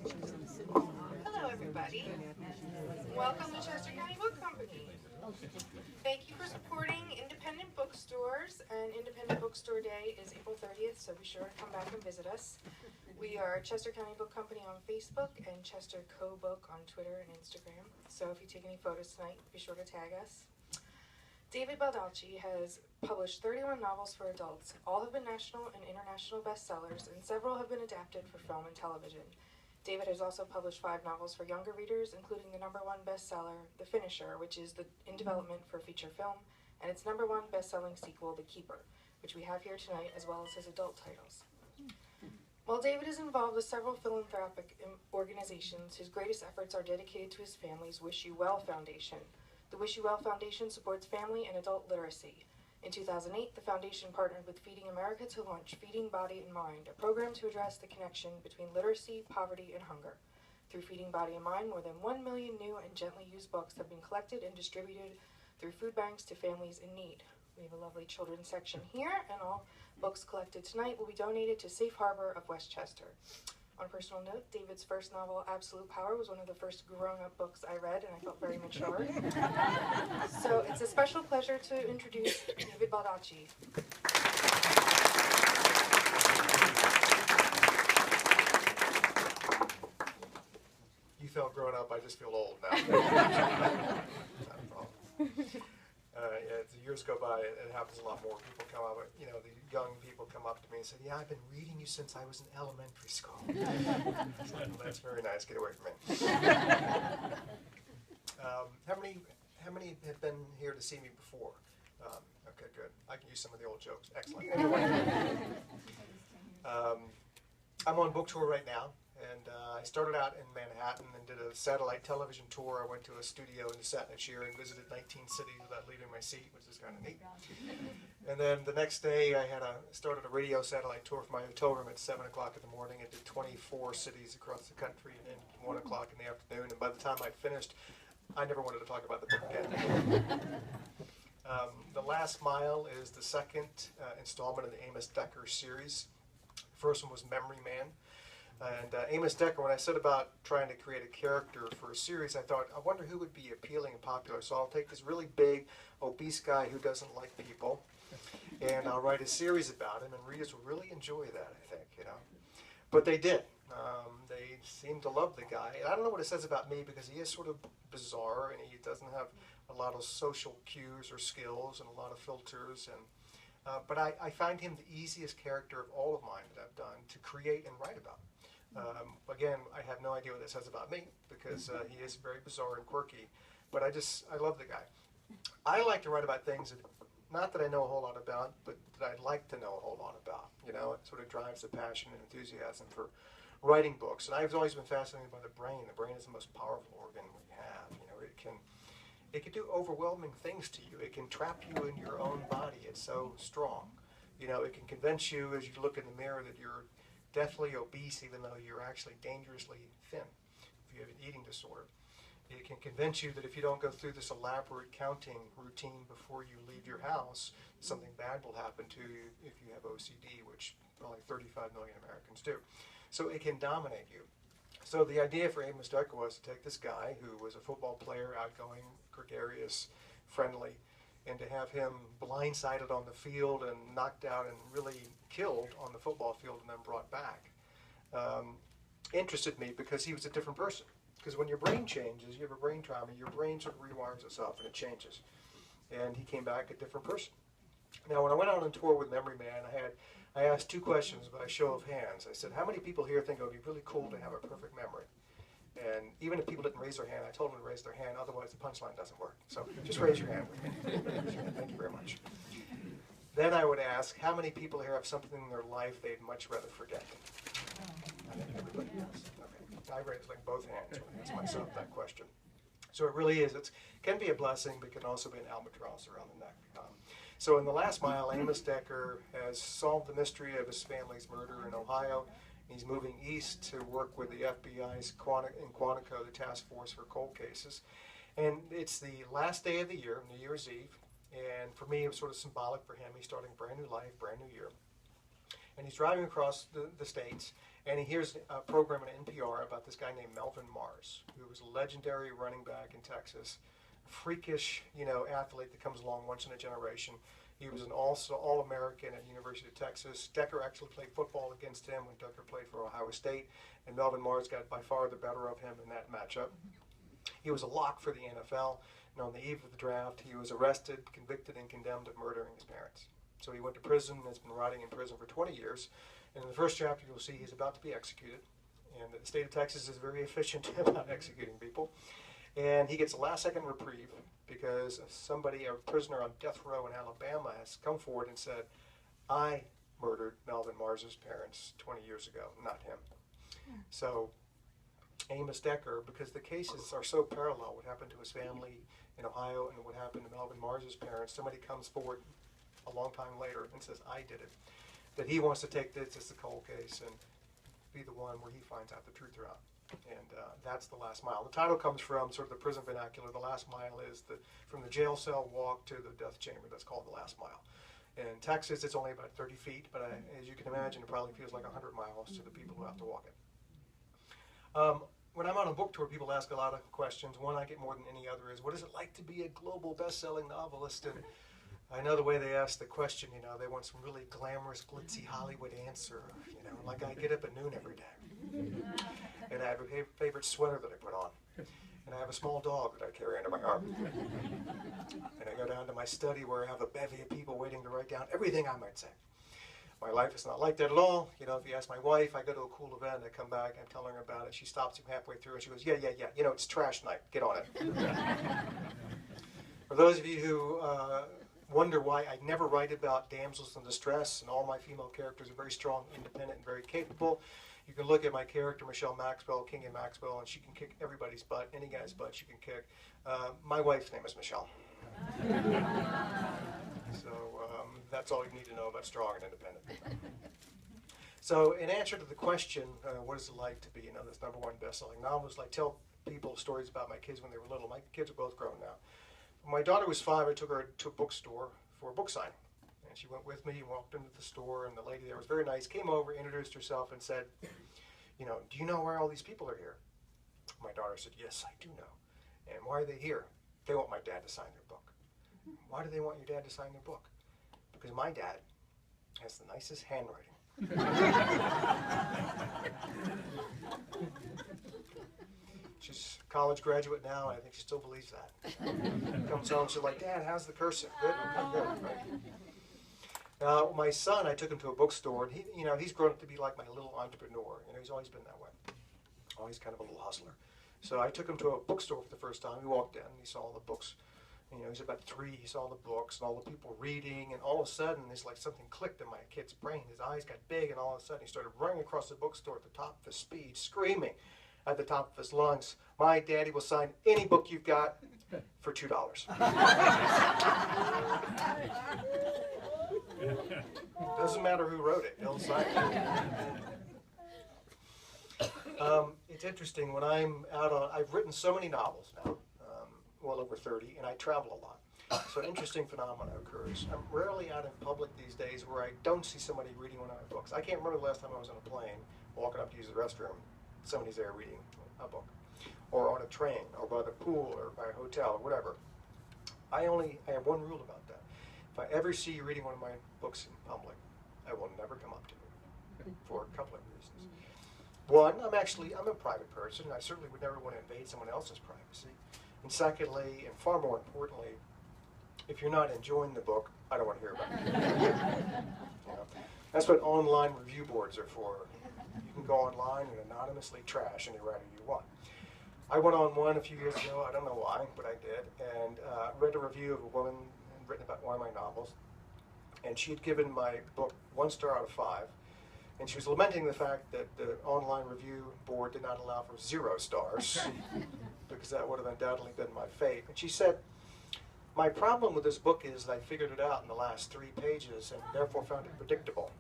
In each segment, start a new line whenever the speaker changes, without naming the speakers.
Hello, everybody. Welcome to Chester County Book Company. Thank you for supporting independent bookstores, and Independent Bookstore Day is April 30th, so be sure to come back and visit us. We are Chester County Book Company on Facebook and Chester Co-Book on Twitter and Instagram, so if you take any photos tonight, be sure to tag us. David Baldacci has published 31 novels for adults. All have been national and international bestsellers, and several have been adapted for film and television. David has also published 5 novels for younger readers, including the #1 bestseller, The Finisher, which is in development for feature film, and its #1 best-selling sequel, The Keeper, which we have here tonight, as well as his adult titles. While David is involved with several philanthropic organizations, his greatest efforts are dedicated to his family's Wish You Well Foundation. The Wish You Well Foundation supports family and adult literacy. In 2008, the foundation partnered with Feeding America to launch Feeding Body and Mind, a program to address the connection between literacy, poverty, and hunger. Through Feeding Body and Mind, more than 1 million new and gently used books have been collected and distributed through food banks to families in need. We have a lovely children's section here, and all books collected tonight will be donated to Safe Harbor of Westchester. On a personal note, David's first novel, Absolute Power, was one of the first grown-up books I read, and I felt very mature. So it's a special pleasure to introduce David Baldacci.
You felt grown up, I just feel old now. Not a problem. As the years go by, it happens a lot more. People come up, the young people come up to me and say, "Yeah, I've been reading you since I was in elementary school." So, well, that's very nice. Get away from me. How many have been here to see me before? Okay, good. I can use some of the old jokes. Excellent. Anyway, I'm on book tour right now. And I started out in Manhattan and did a satellite television tour. I went to a studio in the Satnachir and visited 19 cities without leaving my seat, which is kind of neat. And then the next day I started a radio satellite tour from my hotel room at 7 o'clock in the morning and did 24 cities across the country and 1 o'clock in the afternoon. And by the time I finished, I never wanted to talk about the book again. The Last Mile is the second installment of the Amos Decker series. The first one was Memory Man. And Amos Decker, when I said about trying to create a character for a series, I thought, I wonder who would be appealing and popular. So I'll take this really big, obese guy who doesn't like people, and I'll write a series about him, and readers will really enjoy that, I think, But they did. They seemed to love the guy. And I don't know what it says about me, because he is sort of bizarre, and he doesn't have a lot of social cues or skills and a lot of filters. But I find him the easiest character of all of mine that I've done to create and write about. Again, I have no idea what that says about me, because he is very bizarre and quirky, but I love the guy. I like to write about things that, not that I know a whole lot about, but that I'd like to know a whole lot about. It sort of drives the passion and enthusiasm for writing books. And I've always been fascinated by the brain. The brain is the most powerful organ we have. It can do overwhelming things to you. It can trap you in your own body. It's so strong. It can convince you as you look in the mirror that you're deathly obese, even though you're actually dangerously thin if you have an eating disorder. It can convince you that if you don't go through this elaborate counting routine before you leave your house, something bad will happen to you if you have OCD, which probably 35 million Americans do. So it can dominate you. So the idea for Amos Decker was to take this guy who was a football player, outgoing, gregarious, friendly, and to have him blindsided on the field and knocked out and really killed on the football field and then brought back, interested me, because he was a different person. Because when your brain changes, you have a brain trauma, your brain sort of rewires itself and it changes. And he came back a different person. Now, when I went out on tour with Memory Man, I asked 2 questions by show of hands. I said, how many people here think it would be really cool to have a perfect memory? And even if people didn't raise their hand, I told them to raise their hand, otherwise the punchline doesn't work. So just raise your hand with me. Thank you very much. Then I would ask, how many people here have something in their life they'd much rather forget? I think everybody does. Okay. I raised both hands when I asked myself that question. So it really is. It can be a blessing, but can also be an albatross around the neck. So in The Last Mile, Amos Decker has solved the mystery of his family's murder in Ohio. He's moving east to work with the FBI's in Quantico, the task force for cold cases. And it's the last day of the year, New Year's Eve. And for me, it was sort of symbolic for him. He's starting a brand new life, brand new year. And he's driving across the states, and he hears a program on NPR about this guy named Melvin Mars, who was a legendary running back in Texas, freakish, athlete that comes along once in a generation. He was an All-American at University of Texas. Decker actually played football against him when Decker played for Ohio State, and Melvin Mars got by far the better of him in that matchup. He was a lock for the NFL, and on the eve of the draft, he was arrested, convicted, and condemned of murdering his parents. So he went to prison and has been rotting in prison for 20 years. And in the first chapter, you'll see he's about to be executed. And the state of Texas is very efficient about executing people. And he gets a last-second reprieve because a prisoner on death row in Alabama, has come forward and said, I murdered Melvin Mars' parents 20 years ago, not him. So Amos Decker, because the cases are so parallel, what happened to his family in Ohio and what happened to Melvin Mars' parents, somebody comes forward a long time later and says, I did it. That he wants to take this as the cold case and be the one where he finds out the truth throughout. And that's The Last Mile. The title comes from sort of the prison vernacular. The last mile is from the jail cell walk to the death chamber. That's called the last mile. In Texas, it's only about 30 feet, but as you can imagine, it probably feels like 100 miles to the people who have to walk it. When I'm on a book tour, people ask a lot of questions. One I get more than any other is, what is it like to be a global best-selling novelist? And I know the way they ask the question, they want some really glamorous, glitzy Hollywood answer, like I get up at noon every day. And I have a favorite sweater that I put on. And I have a small dog that I carry under my arm. And I go down to my study where I have a bevy of people waiting to write down everything I might say. My life is not like that at all. If you ask my wife, I go to a cool event, I come back, I'm telling her about it. She stops me halfway through and she goes, yeah, it's trash night. Get on it. For those of you who wonder why I never write about damsels in distress, and all my female characters are very strong, independent, and very capable, you can look at my character, Michelle Maxwell, King and Maxwell, and she can kick everybody's butt, any guy's butt she can kick. My wife's name is Michelle. So that's all you need to know about strong and independent. So in answer to the question, what is it like to be this #1 best-selling novelist, I tell people stories about my kids when they were little. My kids are both grown now. When my daughter was 5, I took her to a bookstore for a book signing. And she went with me and walked into the store, and the lady there was very nice, came over, introduced herself, and said, do you know why all these people are here? My daughter said, yes, I do know. And why are they here? They want my dad to sign their book. Why do they want your dad to sign their book? Because my dad has the nicest handwriting. She's a college graduate now, and I think she still believes that. Comes home, she's like, Dad, how's the cursive? Good? Okay, good. Right? My son, I took him to a bookstore, and he's grown up to be like my little entrepreneur. He's always been that way. Always kind of a little hustler. So I took him to a bookstore for the first time. He walked in, and he saw all the books. He's about 3, he saw the books and all the people reading, and all of a sudden, it's like something clicked in my kid's brain. His eyes got big, and all of a sudden, he started running across the bookstore at the top of his speed, screaming at the top of his lungs, my daddy will sign any book you've got for $2. Doesn't matter who wrote it, he'll sign it. It's interesting, when I'm out I've written so many novels now, well over 30, and I travel a lot. So an interesting phenomenon occurs. I'm rarely out in public these days where I don't see somebody reading one of my books. I can't remember the last time I was on a plane, walking up to use the restroom, somebody's there reading a book. Or on a train, or by the pool, or by a hotel, or whatever. I have one rule about that. If I ever see you reading one of my books in public, I will never come up to you, for a couple of reasons. One, I'm a private person. I certainly would never want to invade someone else's privacy. And secondly, and far more importantly, if you're not enjoying the book, I don't want to hear about it. That's what online review boards are for. You can go online and anonymously trash any writer you want. I went on one a few years ago, I don't know why, but I did, and read a review of a woman written about one of my novels, and she had given my book 1 star out of 5, and she was lamenting the fact that the online review board did not allow for 0 stars, because that would have undoubtedly been my fate. And she said, my problem with this book is that I figured it out in the last 3 pages and therefore found it predictable.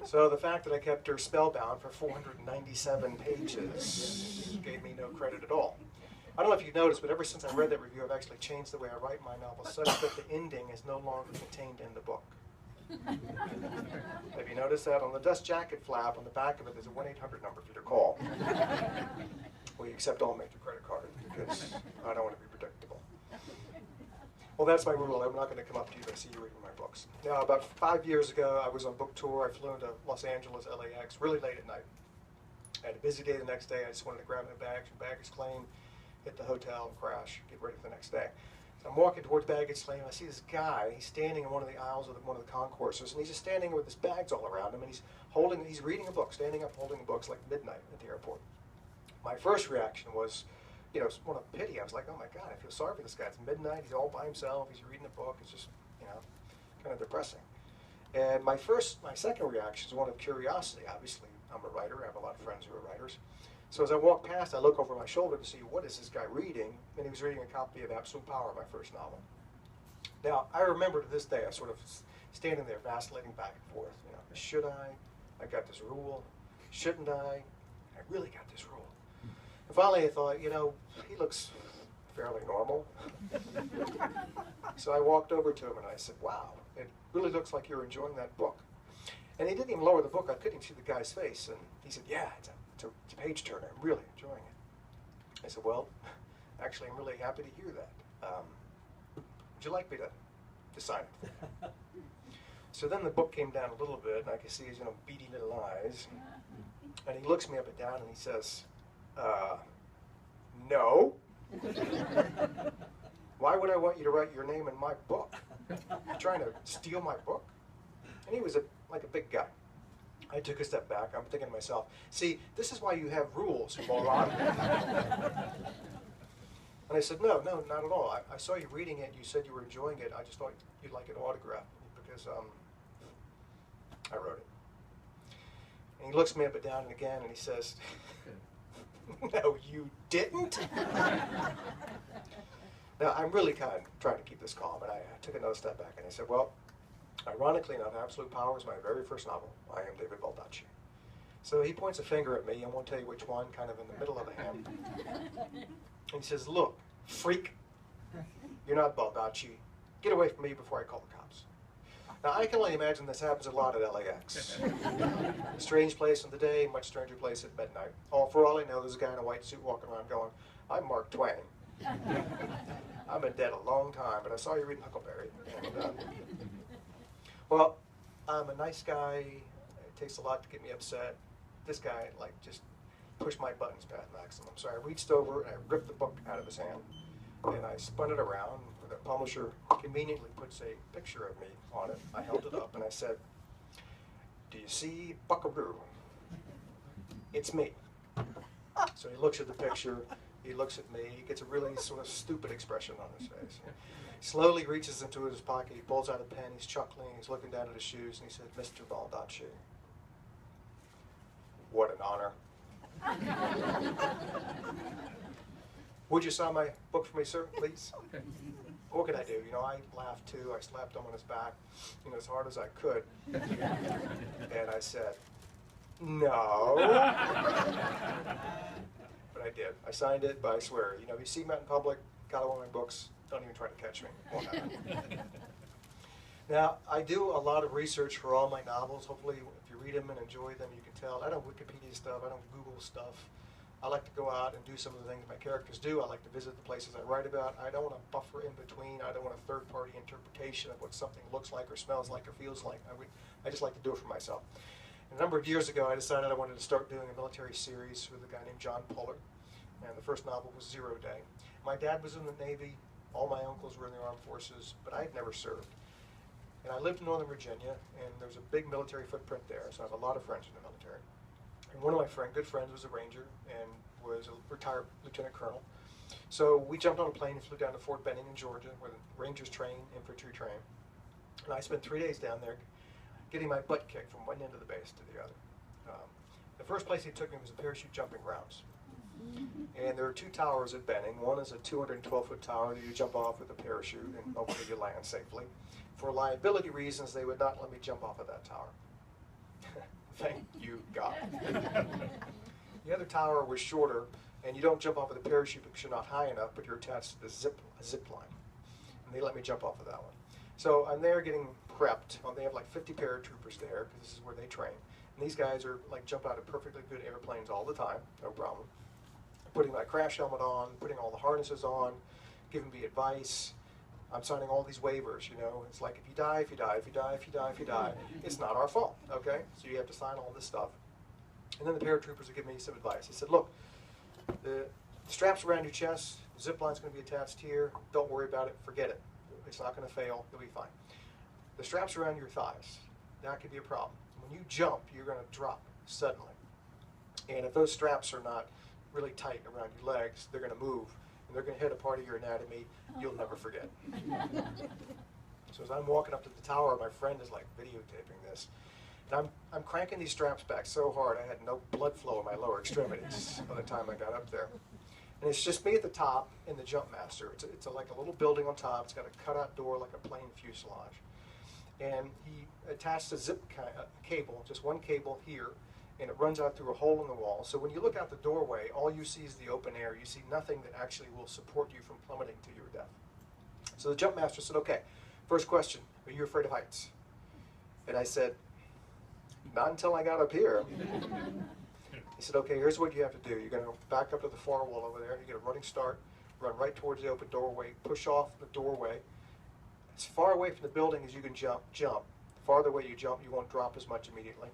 So the fact that I kept her spellbound for 497 pages gave me no credit at all. I don't know if you noticed, but ever since I read that review, I've actually changed the way I write my novels such that the ending is no longer contained in the book. Have you noticed that? On the dust jacket flap on the back of it, there's a 1-800 number for you to call. We accept all major credit cards because I don't want to be predictable. Well, that's my rule. I'm not going to come up to you if I see you reading my books. Now, about 5 years ago, I was on book tour. I flew into Los Angeles, LAX, really late at night. I had a busy day the next day. I just wanted to grab my bags and baggage claim, hit the hotel, and crash, get ready for the next day. So I'm walking towards baggage claim, and I see this guy. He's standing in one of the aisles of one of the concourses, and he's just standing with his bags all around him, and he's reading a book, standing up holding books like midnight at the airport. My first reaction was, you know, one of pity. I was like, oh my God, I feel sorry for this guy. It's midnight. He's all by himself. He's reading a book. It's just, you know, kind of depressing. And my second reaction is one of curiosity. Obviously, I'm a writer. I have a lot of friends who are writers. So as I walk past, I look over my shoulder to see what is this guy reading, and he was reading a copy of Absolute Power, my first novel. Now, I remember to this day, I sort of standing there vacillating back and forth. You know, should I? I got this rule. Shouldn't I? I really got this rule. And finally, I thought, you know, he looks fairly normal. So I walked over to him and I said, wow, it really looks like you're enjoying that book. And he didn't even lower the book. I couldn't even see the guy's face. And he said, yeah, it's a page turner. I'm really enjoying it. I said, well, actually, I'm really happy to hear that. Would you like me to sign it for you? So then the book came down a little bit, and I could see his, you know, beady little eyes. And he looks me up and down, and he says, no. Why would I want you to write your name in my book? You're trying to steal my book? And he was like a big guy. I took a step back. I'm thinking to myself, see, this is why you have rules, moron. And I said, no, not at all. I saw you reading it. You said you were enjoying it. I just thought you'd like an autograph because I wrote it. And he looks me up and down and again, and he says, no, you didn't? Now, I'm really kind of trying to keep this calm, and I took another step back, and I said, well, ironically enough, Absolute Power is my very first novel. I am David Baldacci. So he points a finger at me, I won't tell you which one, kind of in the middle of the hand. And he says, look, freak, you're not Baldacci. Get away from me before I call the cops. Now, I can only imagine this happens a lot at LAX. A strange place in the day, much stranger place at midnight. For all I know, there's a guy in a white suit walking around going, I'm Mark Twain. I've been dead a long time, but I saw you reading Huckleberry. And, well, I'm a nice guy. It takes a lot to get me upset. This guy, like, just pushed my buttons past maximum. So I reached over and I ripped the book out of his hand, and I spun it around. The publisher conveniently puts a picture of me on it. I held it up and I said, do you see Buckaroo? It's me. So he looks at the picture, he looks at me, he gets a really sort of stupid expression on his face. Slowly reaches into his pocket, he pulls out a pen, he's chuckling, he's looking down at his shoes, and he said, Mr. Baldacci, what an honor. Would you sign my book for me, sir, please? What could I do? You know, I laughed too. I slapped him on his back, you know, as hard as I could. And I said, no. But I did. I signed it, but I swear, you know, if you see me out in public, got one of my books, don't even try to catch me. Won't happen. Now, I do a lot of research for all my novels. Hopefully, if you read them and enjoy them, you can tell. I don't Wikipedia stuff. I don't Google stuff. I like to go out and do some of the things my characters do. I like to visit the places I write about. I don't want a buffer in between. I don't want a third-party interpretation of what something looks like or smells like or feels like. I just like to do it for myself. And a number of years ago, I decided I wanted to start doing a military series with a guy named John Puller. And the first novel was 0 Day. My dad was in the Navy. All my uncles were in the armed forces, but I had never served. And I lived in Northern Virginia, and there was a big military footprint there, so I have a lot of friends in the military. And one of my good friends was a Ranger and was a retired lieutenant colonel. So we jumped on a plane and flew down to Fort Benning in Georgia, where the Rangers train, infantry train. And I spent 3 days down there getting my butt kicked from one end of the base to the other. The first place he took me was the parachute jumping grounds. And there are 2 towers at Benning. One is a 212-foot tower that you jump off with a parachute and hopefully you land safely. For liability reasons, they would not let me jump off of that tower. Thank you, God. The other tower was shorter, And you don't jump off of the parachute because you're not high enough, but you're attached to the zip line. And they let me jump off of that one. So I'm there getting prepped. They have like 50 paratroopers there because this is where they train. And these guys are like jump out of perfectly good airplanes all the time, no problem. Putting my crash helmet on, putting all the harnesses on, giving me advice. I'm signing all these waivers, you know. It's like if you die, if you die, if you die, if you die, if you die, it's not our fault, okay? So you have to sign all this stuff. And then the paratroopers are giving me some advice. They said, look, the strap's around your chest, the zip line's going to be attached here. Don't worry about it, forget it. It's not going to fail, you'll be fine. The strap's around your thighs. That could be a problem. When you jump, you're going to drop suddenly. And if those straps are not really tight around your legs, they're going to move. And they're going to hit a part of your anatomy you'll never forget. So as I'm walking up to the tower, my friend is like videotaping this. And I'm cranking these straps back so hard I had no blood flow in my lower extremities by the time I got up there. And it's just me at the top and the jump master. It's like a little building on top. It's got a cutout door like a plane fuselage. And he attached a zip cable, just one cable here, and it runs out through a hole in the wall. So when you look out the doorway, all you see is the open air. You see nothing that actually will support you from plummeting to your death. So the jump master said, okay, first question, are you afraid of heights? And I said, not until I got up here. He said, okay, here's what you have to do. You're going to back up to the far wall over there. You get a running start, run right towards the open doorway, push off the doorway. As far away from the building as you can jump. The farther away you jump, you won't drop as much immediately.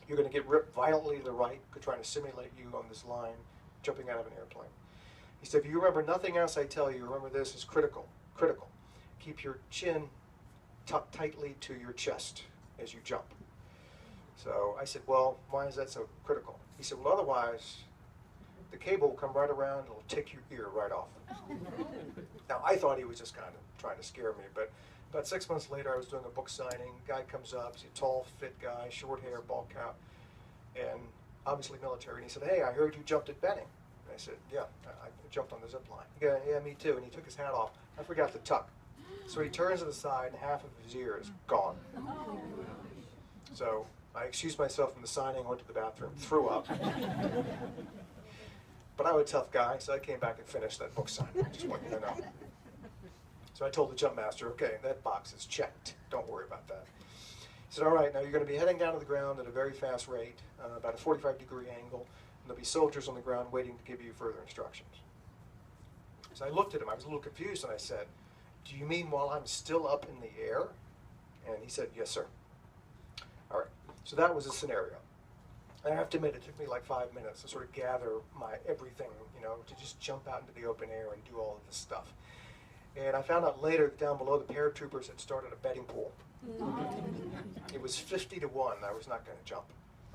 You're going to get ripped violently to the right, trying to simulate you on this line, jumping out of an airplane. He said, if you remember nothing else I tell you, remember this is critical. Critical. Keep your chin tucked tightly to your chest as you jump. So I said, well, why is that so critical? He said, well, otherwise, the cable will come right around and it'll take your ear right off. Now, I thought he was just kind of trying to scare me, but about 6 months later, I was doing a book signing. Guy comes up, he's a tall, fit guy, short hair, bald cap, and obviously military. And he said, hey, I heard you jumped at Benning. And I said, yeah, I jumped on the zip line. He goes, yeah, me too. And he took his hat off. I forgot to tuck. So he turns to the side, and half of his ear is gone. So I excused myself from the signing, went to the bathroom, threw up. But I'm a tough guy, so I came back and finished that book signing. I just want you to know. So I told the jump master, okay, that box is checked. Don't worry about that. He said, all right, now you're going to be heading down to the ground at a very fast rate, about a 45-degree angle, and there'll be soldiers on the ground waiting to give you further instructions. So I looked at him. I was a little confused, and I said, do you mean while I'm still up in the air? And he said, yes, sir. All right, so that was a scenario. And I have to admit, it took me like 5 minutes to sort of gather my everything, you know, to just jump out into the open air and do all of this stuff. And I found out later that down below the paratroopers had started a betting pool. It was 50 to 1. I was not going to jump.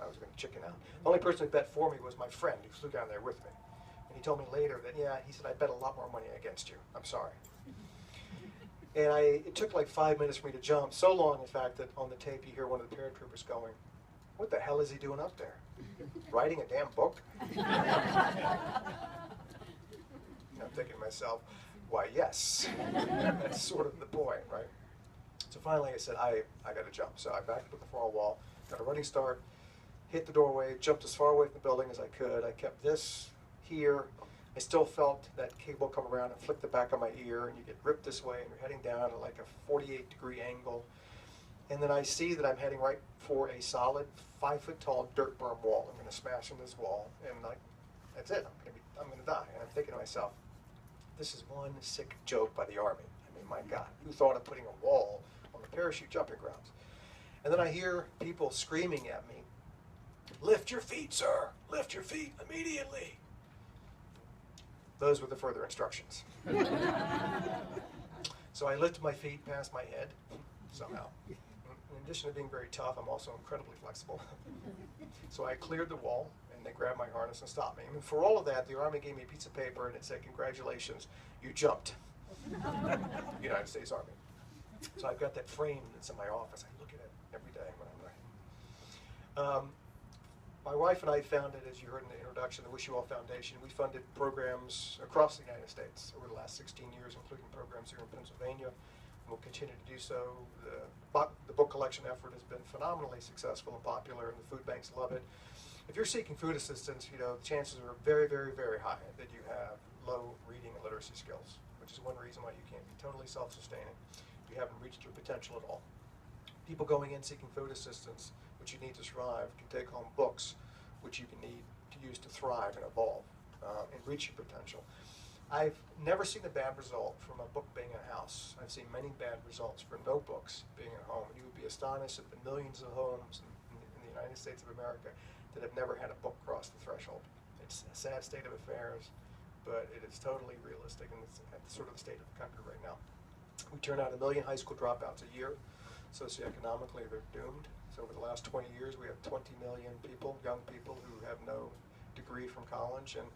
I was going to chicken out. The only person who bet for me was my friend who flew down there with me. And he told me later that, yeah, he said, I bet a lot more money against you. I'm sorry. And it took like 5 minutes for me to jump. So long, in fact, that on the tape you hear one of the paratroopers going, what the hell is he doing up there? Writing a damn book? And I'm thinking to myself, why, yes. That's sort of the point, right? So finally I said, I got to jump. So I backed up at the far wall, got a running start, hit the doorway, jumped as far away from the building as I could. I kept this here. I still felt that cable come around and flick the back of my ear, and you get ripped this way, and you're heading down at like a 48-degree angle. And then I see that I'm heading right for a solid 5-foot-tall dirt berm wall. I'm going to smash in this wall, and that's it. I'm going to die. And I'm thinking to myself, this is one sick joke by the Army. I mean, my God, who thought of putting a wall on the parachute jumping grounds? And then I hear people screaming at me, lift your feet, sir. Lift your feet immediately. Those were the further instructions. So I lifted my feet past my head, somehow. In addition to being very tough, I'm also incredibly flexible. So I cleared the wall, and they grabbed my harness and stopped me. And for all of that, the Army gave me a piece of paper, and it said, congratulations, you jumped. United States Army. So I've got that framed that's in my office. I look at it every day when I'm writing. My wife and I founded, as you heard in the introduction, the Wish You All Foundation. We funded programs across the United States over the last 16 years, including programs here in Pennsylvania. And we'll continue to do so. The book collection effort has been phenomenally successful and popular, and the food banks love it. If you're seeking food assistance, the chances are very, very, very high that you have low reading and literacy skills, which is one reason why you can't be totally self-sustaining. You haven't reached your potential at all. People going in seeking food assistance, which you need to survive, can take home books, which you can need to use to thrive and evolve and reach your potential. I've never seen a bad result from a book being in a house. I've seen many bad results for no books being at home. And you would be astonished at the millions of homes in the United States of America that have never had a book cross the threshold. It's a sad state of affairs, but it is totally realistic, and it's at sort of the state of the country right now. We turn out 1 million high school dropouts a year. Socioeconomically, they're doomed. So over the last 20 years, we have 20 million people, young people, who have no degree from college, and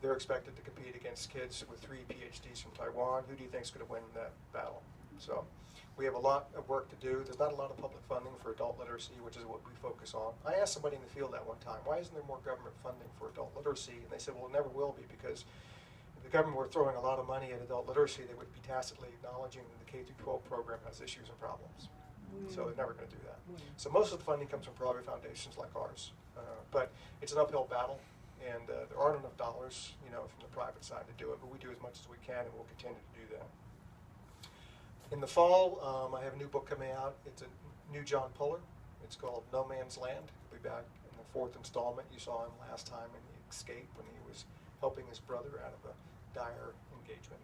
they're expected to compete against kids with 3 PhDs from Taiwan. Who do you think is going to win that battle? So we have a lot of work to do. There's not a lot of public funding for adult literacy, which is what we focus on. I asked somebody in the field that one time, why isn't there more government funding for adult literacy? And they said, well, it never will be, because if the government were throwing a lot of money at adult literacy, they would be tacitly acknowledging that the K-12 program has issues and problems. So they're never going to do that. So most of the funding comes from private foundations like ours. But it's an uphill battle, and there aren't enough dollars, from the private side to do it, but we do as much as we can, and we'll continue to do that. In the fall, I have a new book coming out. It's a new John Puller. It's called No Man's Land. He'll be back in the 4th installment. You saw him last time in The Escape when he was helping his brother out of a dire engagement.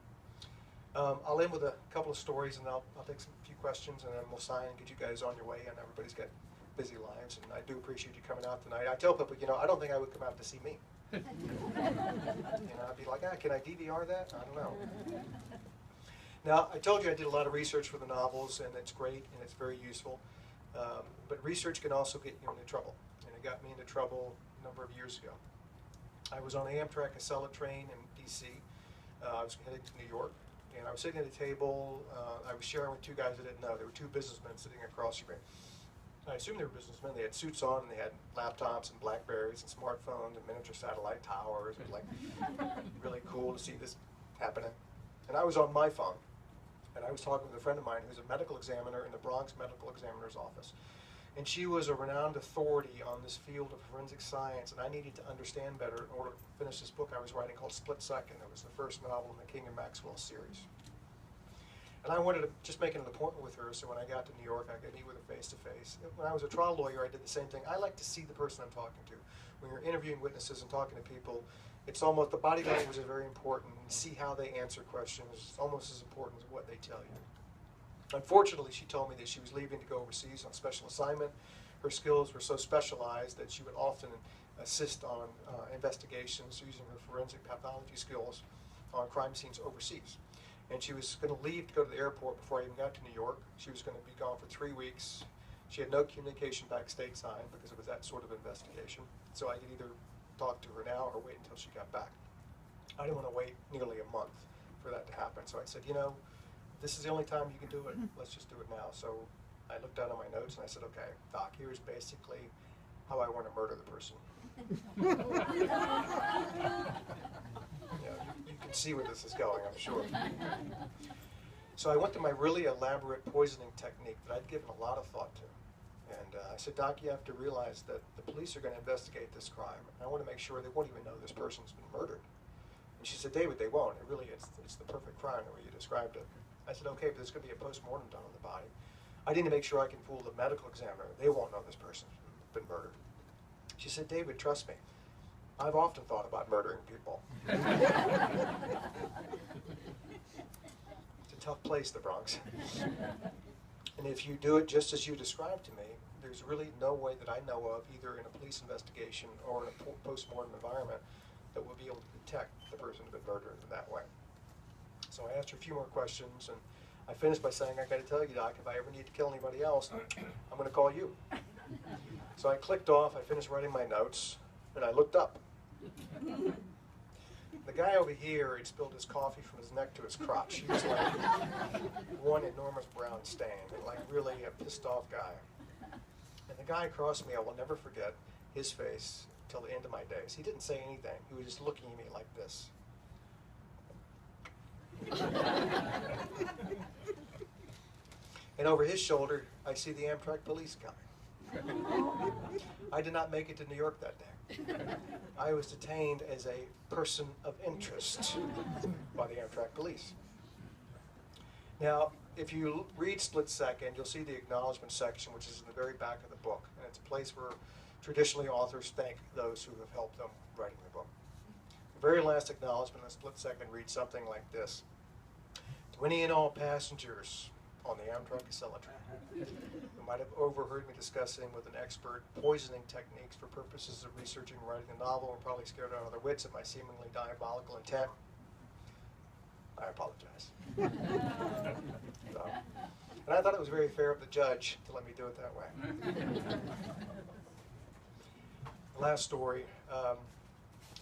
I'll end with a couple of stories, and I'll take some few questions, and then we'll sign and get you guys on your way. And everybody's got busy lives, and I do appreciate you coming out tonight. I tell people, I don't think I would come out to see me. I'd be like, can I DVR that? I don't know. Now, I told you I did a lot of research for the novels, and it's great, and it's very useful. But research can also get you into trouble, and it got me into trouble a number of years ago. I was on Amtrak Acela train in D.C. I was heading to New York, and I was sitting at a table. I was sharing with 2 guys I didn't know. There were 2 businessmen sitting across from me. I assumed they were businessmen. They had suits on, and they had laptops and Blackberries and smartphones and miniature satellite towers. It was like really cool to see this happening. And I was on my phone, and I was talking with a friend of mine who's a medical examiner in the Bronx Medical Examiner's Office. And she was a renowned authority on this field of forensic science, and I needed to understand better in order to finish this book I was writing called Split Second. It was the first novel in the King and Maxwell series. And I wanted to just make an appointment with her, so when I got to New York, I could meet with her face-to-face. When I was a trial lawyer, I did the same thing. I like to see the person I'm talking to. When you're interviewing witnesses and talking to people, it's almost, the body language is very important. See how they answer questions. It's almost as important as what they tell you. Unfortunately, she told me that she was leaving to go overseas on special assignment. Her skills were so specialized that she would often assist on investigations using her forensic pathology skills on crime scenes overseas. And she was going to leave to go to the airport before I even got to New York. She was going to be gone for 3 weeks. She had no communication back stateside because it was that sort of investigation. So I could either talk to her now or wait until she got back. I didn't want to wait nearly a month for that to happen. So I said, this is the only time you can do it. Let's just do it now. So I looked down at my notes and I said, okay, Doc, here's basically how I want to murder the person. You can see where this is going, I'm sure. So I went to my really elaborate poisoning technique that I'd given a lot of thought to. And I said, Doc, you have to realize that the police are going to investigate this crime. And I want to make sure they won't even know this person's been murdered. And she said, David, they won't. It's the perfect crime the way you described it. I said, okay, but there's going to be a post-mortem done on the body. I need to make sure I can fool the medical examiner. They won't know this person's been murdered. She said, David, trust me. I've often thought about murdering people. It's a tough place, the Bronx. And if you do it just as you described to me, there's really no way that I know of, either in a police investigation or in a post-mortem environment, that we'll be able to detect the person who's been murdered in that way. So I asked her a few more questions, and I finished by saying, I got to tell you, Doc, if I ever need to kill anybody else, I'm going to call you. So I clicked off, I finished writing my notes, and I looked up. The guy over here had spilled his coffee from his neck to his crotch. He was like one enormous brown stain, like really a pissed off guy. And the guy across me, I will never forget his face till the end of my days. He didn't say anything. He was just looking at me like this. And over his shoulder, I see the Amtrak police coming. I did not make it to New York that day. I was detained as a person of interest by the Amtrak police. Now, if you read Split Second, you'll see the acknowledgement section, which is in the very back of the book. And it's a place where traditionally authors thank those who have helped them writing the book. The very last acknowledgement in Split Second reads something like this. To any and all passengers on the Amtrak Accelerator who might have overheard me discussing with an expert poisoning techniques for purposes of researching and writing a novel and probably scared out of their wits at my seemingly diabolical intent, I apologize. So, and I thought it was very fair of the judge to let me do it that way. Last story.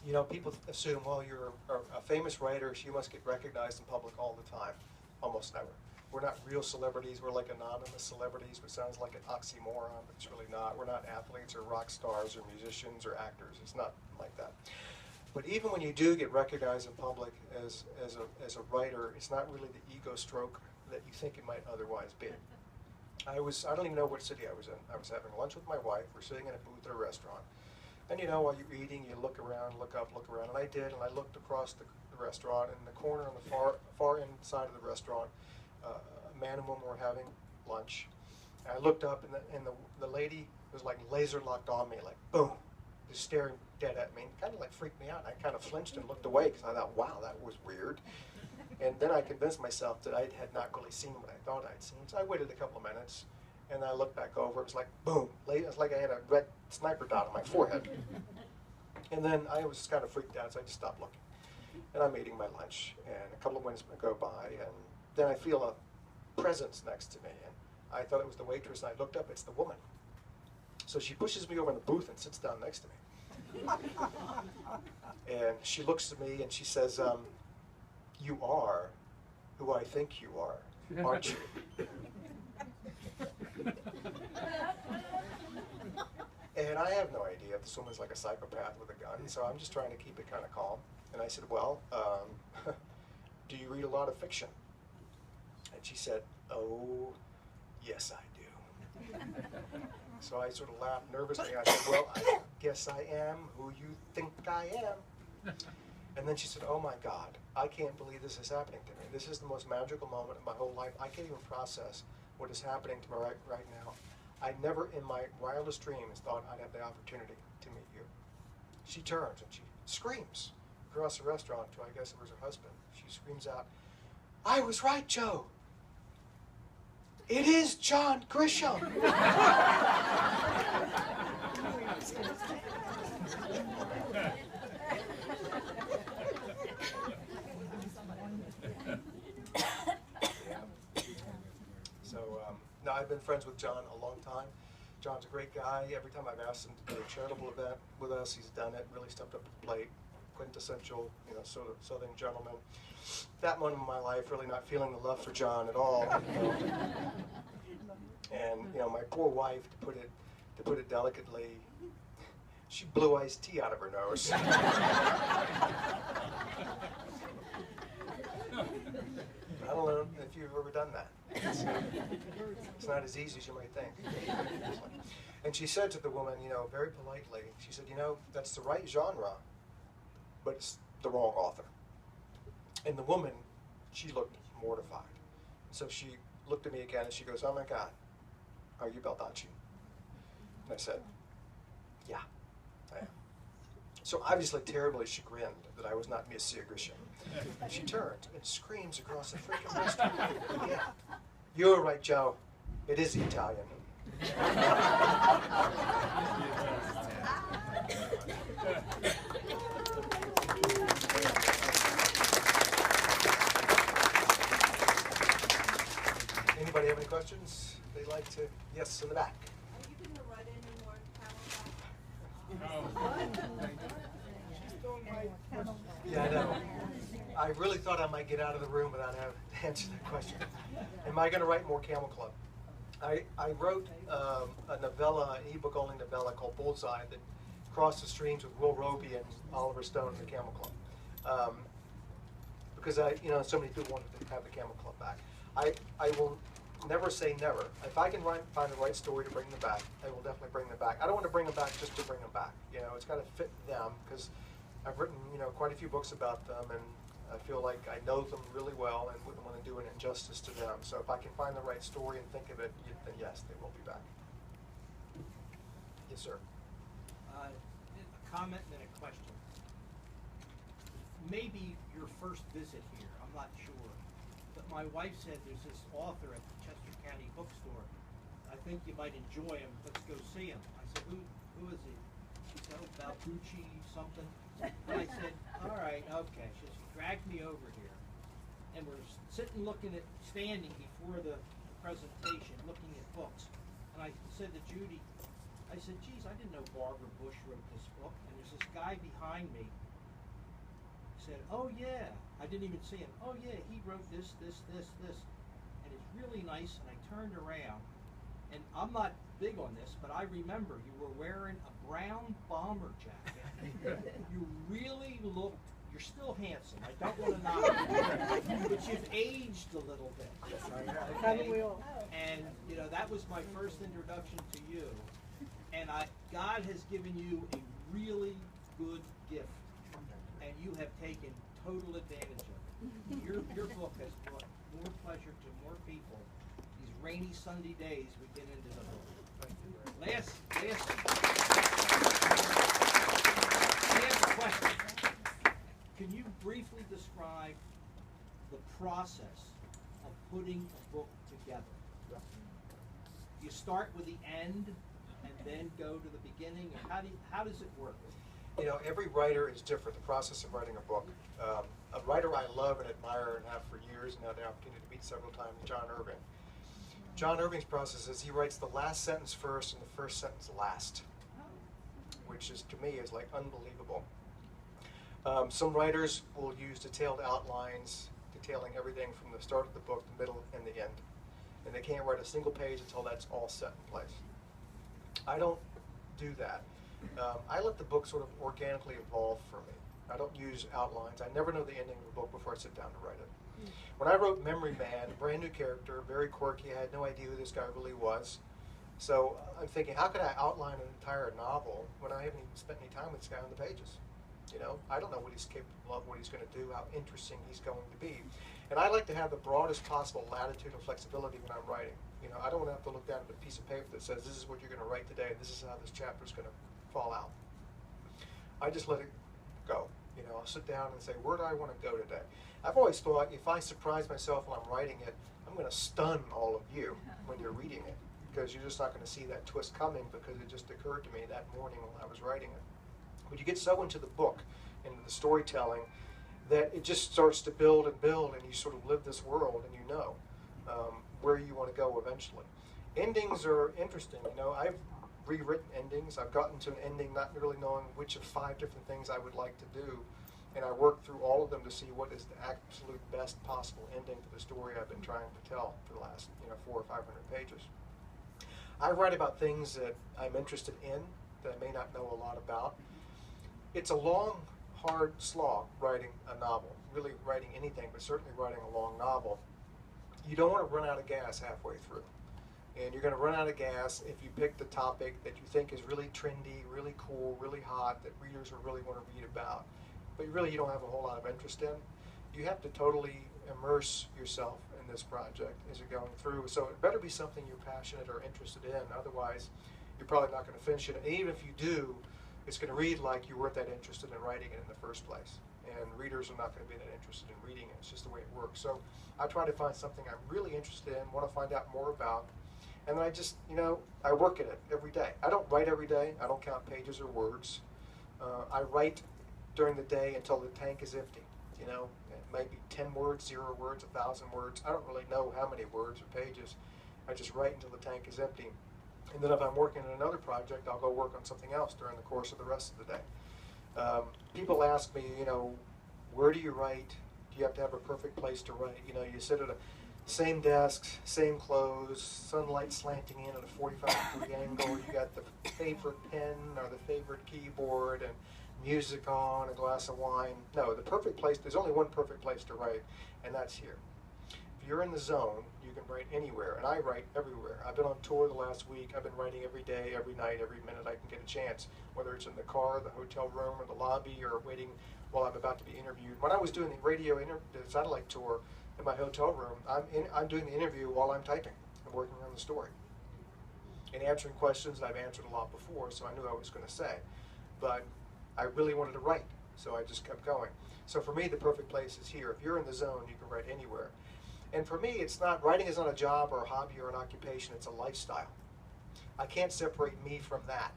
You know, people assume, well, you're a famous writer, so you must get recognized in public all the time. Almost never. We're not real celebrities. We're like anonymous celebrities, which sounds like an oxymoron, but it's really not. We're not athletes or rock stars or musicians or actors. It's not like that. But even when you do get recognized in public as a writer, it's not really the ego stroke that you think it might otherwise be. I don't even know what city I was in. I was having lunch with my wife. We're sitting in a booth at a restaurant. And you know, while you're eating, you look around, look up, look around. And I did, and I looked across the restaurant. In the corner on the far end side of the restaurant, a man and woman were having lunch. And I looked up, and the lady was like laser locked on me, like boom, just staring dead at me. Kind of like freaked me out. I kind of flinched and looked away because I thought, wow, that was weird. And then I convinced myself that I had not really seen what I thought I'd seen. So I waited a couple of minutes, and I looked back over. It was like boom, it was like I had a red sniper dot on my forehead. And then I was kind of freaked out, so I just stopped looking. And I'm eating my lunch, and a couple of minutes go by, and then I feel a presence next to me. And I thought it was the waitress, and I looked up, it's the woman. So she pushes me over in the booth and sits down next to me. And she looks at me and she says, you are who I think you are, aren't you? And I have no idea if this woman's like a psychopath with a gun, so I'm just trying to keep it kind of calm. And I said, well, do you read a lot of fiction? And she said, oh, yes, I do. So I sort of laughed nervously. I said, well, I guess I am who you think I am. And then she said, oh my God, I can't believe this is happening to me. This is the most magical moment of my whole life. I can't even process what is happening to me right now. I never in my wildest dreams thought I'd have the opportunity to meet you. She turns and she screams across the restaurant to, I guess it was her husband. She screams out, I was right, Joe. It is John Grisham. No, I've been friends with John a long time. John's a great guy. Every time I've asked him to do a charitable event with us, he's done it, really stepped up to the plate. Quintessential, sort of Southern gentleman. That moment in my life, really not feeling the love for John at all. And my poor wife, to put it delicately, she blew iced tea out of her nose. I don't know if you've ever done that. It's not as easy as you might think. And she said to the woman, very politely, she said, that's the right genre, but it's the wrong author. And the woman, she looked mortified. So she looked at me again and she goes, oh my God, are you Baldacci? And I said, yeah, I am. So obviously terribly chagrined that I was not Monsieur Grisham. She turns and screams across the freaking restaurant. Yeah, you're right, Joe. It is Italian. Anybody have any questions they'd like to? Yes, in the back.
Are you going to write any more Camelback?
Yeah, I know. I really thought I might get out of the room without having to answer that question. Am I going to write more Camel Club? I wrote a novella, an ebook only novella called Bullseye that crossed the streams with Will Roby and Oliver Stone and the Camel Club. Because so many people wanted to have the Camel Club back. I will never say never. If I can find the right story to bring them back, I will definitely bring them back. I don't want to bring them back just to bring them back. You know, it's got to fit them, because I've written, you know, quite a few books about them, and I feel like I know them really well and wouldn't want to do an injustice to them. So if I can find the right story and think of it, then yes, they will be back. Yes, sir.
A comment and then a question. Maybe your first visit here, I'm not sure, but my wife said there's this author at the Chester County Bookstore. I think you might enjoy him. Let's go see him. I said, who is he? She said, oh, Baldacci something. And I said, all right, okay. She dragged me over here, and we're standing before the presentation, looking at books. And I said to Judy, I said, geez, I didn't know Barbara Bush wrote this book. And there's this guy behind me. He said, oh yeah. I didn't even see him. Oh yeah, he wrote this. And it's really nice. And I turned around, and I'm not big on this, but I remember you were wearing a brown bomber jacket. You really looked, you're still handsome. I don't want to knock you, but you've aged a little bit. Okay? And you know, that was my first introduction to you. And God has given you a really good gift, and you have taken total advantage of it. Your book has brought more pleasure to more people these rainy Sunday days we get into the book. Last question. Can you briefly describe the process of putting a book together? You start with the end and then go to the beginning, or how does it work?
You know, every writer is different, the process of writing a book. A writer I love and admire and have for years, and had the opportunity to meet several times, John Irving. John Irving's process is he writes the last sentence first and the first sentence last, which is, to me, is like unbelievable. Some writers will use detailed outlines, detailing everything from the start of the book, the middle, and the end. And they can't write a single page until that's all set in place. I don't do that. I let the book sort of organically evolve for me. I don't use outlines. I never know the ending of the book before I sit down to write it. When I wrote Memory Man, brand new character, very quirky, I had no idea who this guy really was. So I'm thinking, how could I outline an entire novel when I haven't even spent any time with this guy on the pages? You know, I don't know what he's capable of, what he's going to do, how interesting he's going to be. And I like to have the broadest possible latitude and flexibility when I'm writing. You know, I don't want to have to look down at a piece of paper that says, this is what you're going to write today, and this is how this chapter is going to fall out. I just let it go. You know, I'll sit down and say, where do I want to go today? I've always thought if I surprise myself while I'm writing it, I'm going to stun all of you when you're reading it, because you're just not going to see that twist coming, because it just occurred to me that morning while I was writing it. But you get so into the book, into the storytelling, that it just starts to build, and you sort of live this world, and you know where you want to go eventually. Endings are interesting. You know, I've rewritten endings. I've gotten to an ending not really knowing which of 5 different things I would like to do, and I work through all of them to see what is the absolute best possible ending to the story I've been trying to tell for the last 400 or 500 pages. I write about things that I'm interested in that I may not know a lot about. It's a long, hard slog writing a novel, really writing anything, but certainly writing a long novel. You don't want to run out of gas halfway through. And you're going to run out of gas if you pick the topic that you think is really trendy, really cool, really hot, that readers will really want to read about, but really you don't have a whole lot of interest in. You have to totally immerse yourself in this project as you're going through. So it better be something you're passionate or interested in. Otherwise, you're probably not going to finish it. And even if you do, it's going to read like you weren't that interested in writing it in the first place. And readers are not going to be that interested in reading it. It's just the way it works. So I try to find something I'm really interested in, want to find out more about. And then I just, I work at it every day. I don't write every day. I don't count pages or words. I write during the day until the tank is empty. It might be 10 words, 0 words, 1,000 words. I don't really know how many words or pages. I just write until the tank is empty. And then if I'm working on another project, I'll go work on something else during the course of the rest of the day. People ask me, where do you write? Do you have to have a perfect place to write? You sit at a same desk, same clothes, sunlight slanting in at a 45-degree angle. You got the favorite pen or the favorite keyboard and music on, a glass of wine. No, the perfect place, there's only one perfect place to write, and that's here. if you're in the zone, you can write anywhere, and I write everywhere. I've been on tour the last week. I've been writing every day, every night, every minute I can get a chance, whether it's in the car, the hotel room, or the lobby, or waiting while I'm about to be interviewed. When I was doing the satellite tour in my hotel room, I'm doing the interview while I'm typing and working on the story and answering questions that I've answered a lot before, so I knew what I was going to say. But I really wanted to write, so I just kept going. So for me, the perfect place is here. If you're in the zone, you can write anywhere. And for me, writing is not a job or a hobby or an occupation, it's a lifestyle. I can't separate me from that.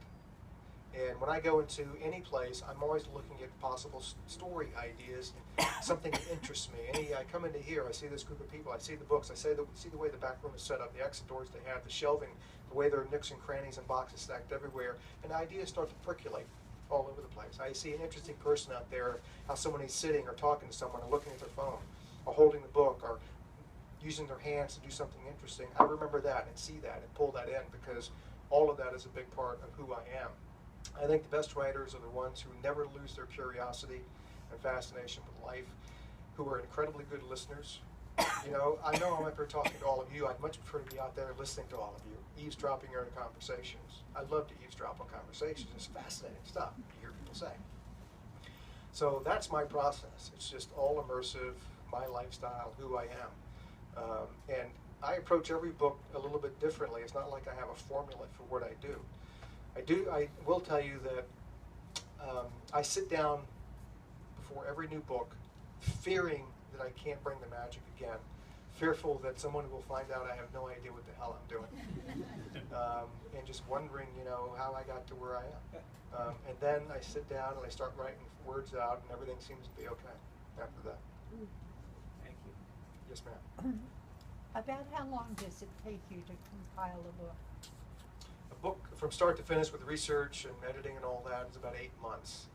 And when I go into any place, I'm always looking at possible story ideas, something that interests me. I come into here, I see this group of people, I see the books, I see the way the back room is set up, the exit doors they have, the shelving, the way there are nooks and crannies and boxes stacked everywhere, and ideas start to percolate all over the place. I see an interesting person out there, how someone is sitting or talking to someone or looking at their phone, or holding the book, or using their hands to do something interesting. I remember that and see that and pull that in, because all of that is a big part of who I am. I think the best writers are the ones who never lose their curiosity and fascination with life, who are incredibly good listeners. You know I'm up here talking to all of you. I'd much prefer to be out there listening to all of you, eavesdropping on conversations. I love to eavesdrop on conversations. It's fascinating stuff to hear people say. So that's my process. It's just all immersive, my lifestyle, who I am. And I approach every book a little bit differently. It's not like I have a formula for what I do. I will tell you that I sit down before every new book fearing that I can't bring the magic again, fearful that someone will find out I have no idea what the hell I'm doing, and just wondering, how I got to where I am. And then I sit down and I start writing words out, and everything seems to be okay after that.
Thank you.
Yes, ma'am.
About how long does it take you to compile a book?
A book from start to finish with research and editing and all that is about 8 months.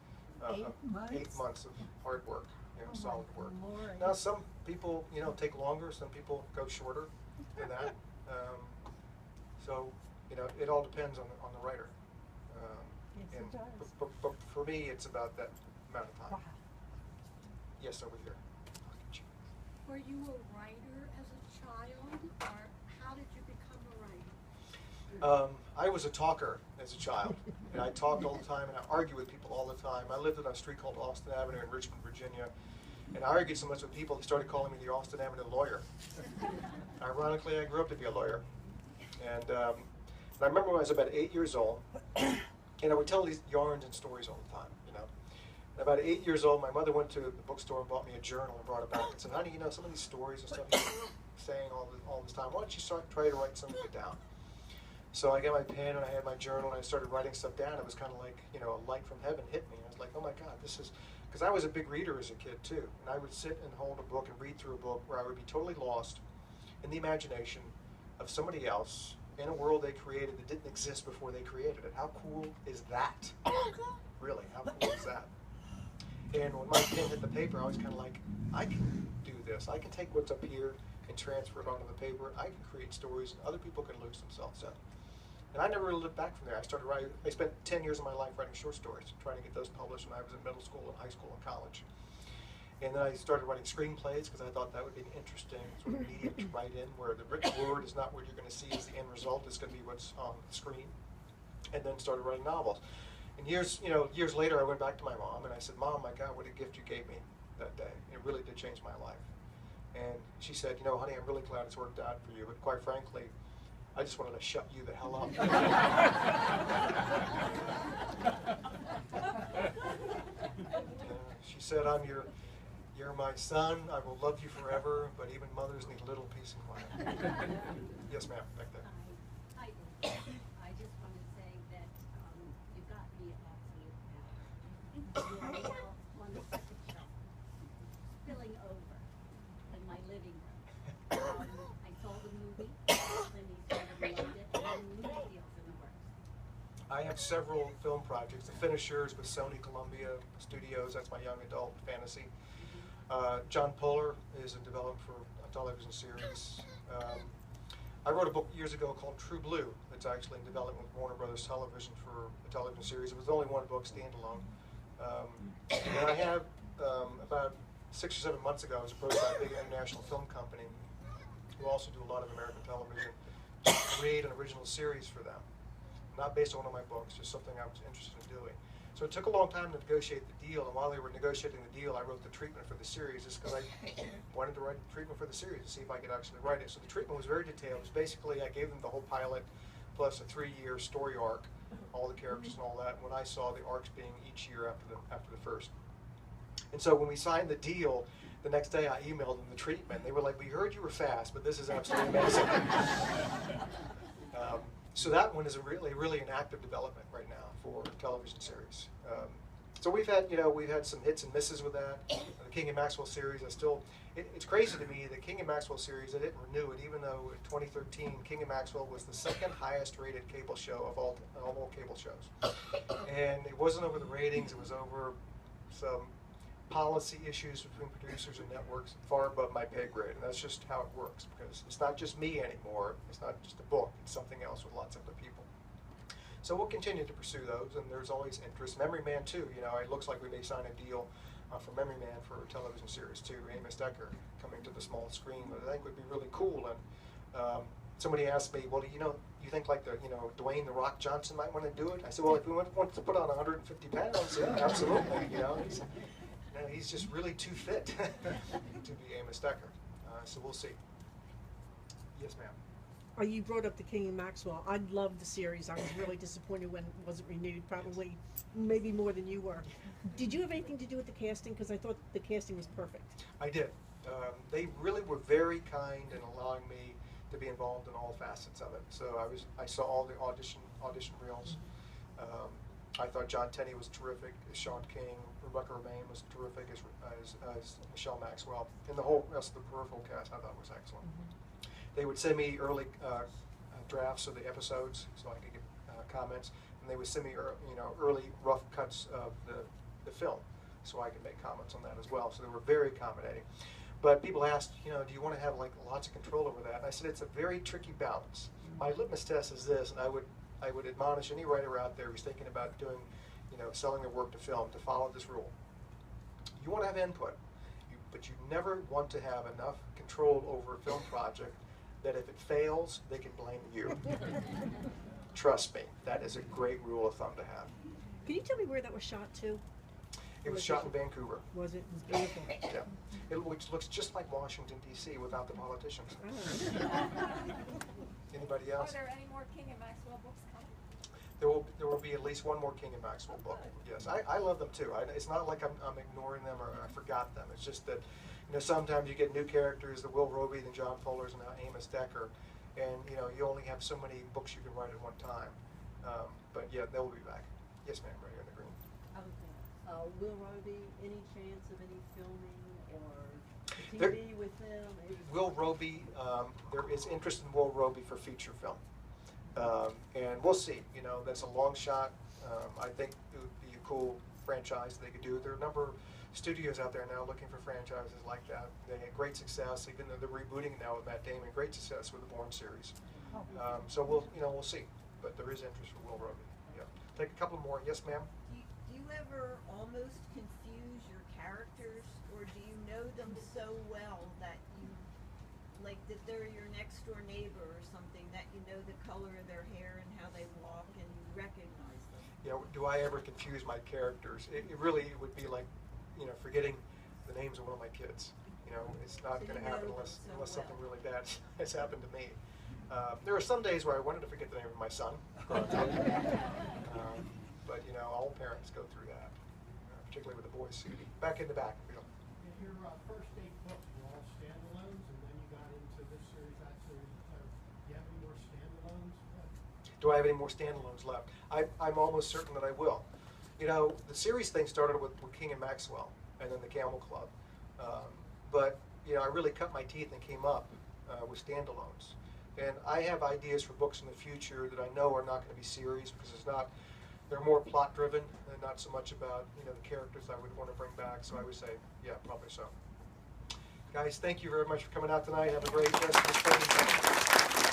8 months?
8 months of hard work,
Oh
solid
my
work.
Lord.
Now some people, take longer. Some people go shorter than that. So, it all depends on the writer.
Yes, it does.
But for me, it's about that amount of time.
Wow.
Yes, over here.
Were you a writer as a child, or how did you become a writer?
I was a talker as a child, and I talked all the time, and I argued with people all the time. I lived on a street called Austin Avenue in Richmond, Virginia, and I argued so much with people, they started calling me the Austin Avenue lawyer. Ironically, I grew up to be a lawyer. And I remember when I was about 8 years old, and I would tell these yarns and stories all the time, And about 8 years old, my mother went to the bookstore and bought me a journal and brought it back and said, honey, some of these stories and stuff you're saying all this time, why don't you try to write some of it down? So I got my pen and I had my journal and I started writing stuff down. It was kind of like, a light from heaven hit me. I was like, oh my God, this is, because I was a big reader as a kid too. And I would sit and hold a book and read through a book where I would be totally lost in the imagination of somebody else in a world they created that didn't exist before they created it. How cool is that? Really, how cool is that? And when my pen hit the paper, I was kind of like, I can do this. I can take what's up here and transfer it onto the paper. I can create stories, and other people can lose themselves in. And I never really looked back from there. I started writing. I spent 10 years of my life writing short stories, trying to get those published when I was in middle school and high school and college. And then I started writing screenplays because I thought that would be an interesting sort of medium to write in, where the written word is not what you're going to see as the end result. It's going to be what's on the screen. And then started writing novels. And years later, I went back to my mom and I said, Mom, my God, what a gift you gave me that day. It really did change my life. And she said, honey, I'm really glad it's worked out for you, but quite frankly, I just wanted to shut you the hell up. She said, you're my son, I will love you forever, but even mothers need a little peace and quiet. Yes, ma'am, back there.
Hi, I just want to say that you got me absolute now on the second shelf, spilling over in my living room. I saw the movie, then he sort of loved it, and movie deals in the works.
I have several film projects. The Finishers with Sony Columbia Studios, that's my young adult fantasy. John Poehler is in development for a television series. I wrote a book years ago called True Blue that's actually in development with Warner Brothers Television for a television series. It was only one book, standalone. And I have, about 6 or 7 months ago, I was approached by a big international film company also do a lot of American television to create an original series for them. Not based on one of my books, just something I was interested in doing. So it took a long time to negotiate the deal, and while they were negotiating the deal, I wrote the treatment for the series just because I wanted to write the treatment for the series to see if I could actually write it. So the treatment was very detailed. It was basically, I gave them the whole pilot plus a 3-year story arc, all the characters and all that, when I saw the arcs being each year after the first. And so when we signed the deal, the next day I emailed them the treatment. They were like, we heard you were fast, but this is absolutely amazing. So that one is really an active development right now for a television series. So we've had some hits and misses with that. The King and Maxwell series, it's crazy to me, the King and Maxwell series, I didn't renew it, even though in 2013, King and Maxwell was the second highest rated cable show of all cable shows. And it wasn't over the ratings, it was over some policy issues between producers and networks far above my pay grade, and that's just how it works, because it's not just me anymore, it's not just a book, it's something else with lots of other people. So we'll continue to pursue those, and there's always interest. Memory Man too, it looks like we may sign a deal for Memory Man for a television series too, Amos Decker coming to the small screen, but I think would be really cool. And somebody asked me, well, you think like Dwayne "The Rock" Johnson might want to do it? I said, well, if we want to put on 150 pounds, yeah, absolutely, he's just really too fit to be Amos Decker. So we'll see. Yes, ma'am.
You brought up the King and Maxwell. I loved the series. I was really disappointed when it wasn't renewed, probably maybe more than you were. Did you have anything to do with the casting? Because I thought the casting was perfect. I
did. They really were very kind in allowing me to be involved in all facets of it. So I saw all the audition reels. I thought John Tenney was terrific as Sean King. Rebecca Romaine was terrific as Michelle Maxwell. And the whole rest of the peripheral cast I thought was excellent. Mm-hmm. They would send me early drafts of the episodes so I could get comments, and they would send me early rough cuts of the film so I could make comments on that as well. So they were very accommodating. But people asked, do you want to have like lots of control over that? And I said it's a very tricky balance. My litmus test is this, and I would admonish any writer out there who's thinking about doing, selling their work to film to follow this rule. You want to have input, but you never want to have enough control over a film project that if it fails, they can blame you. Trust me, that is a great rule of thumb to have.
Can you tell me where that was shot too?
It was shot in Vancouver.
Was it? It was beautiful.
Yeah. Which looks just like Washington, D.C. without the politicians. Anybody else?
Are there any more King and Maxwell books coming?
There will be at least one more King and Maxwell book. Yes, I love them too. It's not like I'm ignoring them or I forgot them. It's just that sometimes you get new characters, the Will Roby, the John Fullers, and now Amos Decker, and you only have so many books you can write at one time. But yeah, they will be back. Yes, ma'am, right here in the green.
Will Roby, any chance of any filming or TV with them?
Will Roby, there is interest in Will Roby for feature film. And we'll see, that's a long shot. I think it would be a cool franchise they could do. There are a number of studios out there now looking for franchises like that. They had great success, even though they're rebooting now with Matt Damon, great success with the Bourne series. So we'll see, but there is interest for Will Roby. Yeah. Take a couple more. Yes, ma'am?
Do you ever almost confuse your characters, or do you know them so well that like that they're your next door neighbor or something, that you know the color of their hair and how they walk and you recognize them?
Yeah, do I ever confuse my characters? It really would be like, forgetting the names of one of my kids. It's not going to happen unless something really bad has happened to me. There are some days where I wanted to forget the name of my son. But all parents go through that, particularly with the boys. Back in the back.
Your first 8 books were all standalones, and then you got into this series, that series, etc. Do you have any more standalones left?
Do I have any more standalones left? I'm almost certain that I will. The series thing started with King and Maxwell, and then the Camel Club. But I really cut my teeth and came up with standalones. And I have ideas for books in the future that I know are not going to be series, because they're more plot driven and not so much about the characters I would want to bring back. So I would say, yeah, probably so. Guys, thank you very much for coming out tonight. Have a great rest of the spring.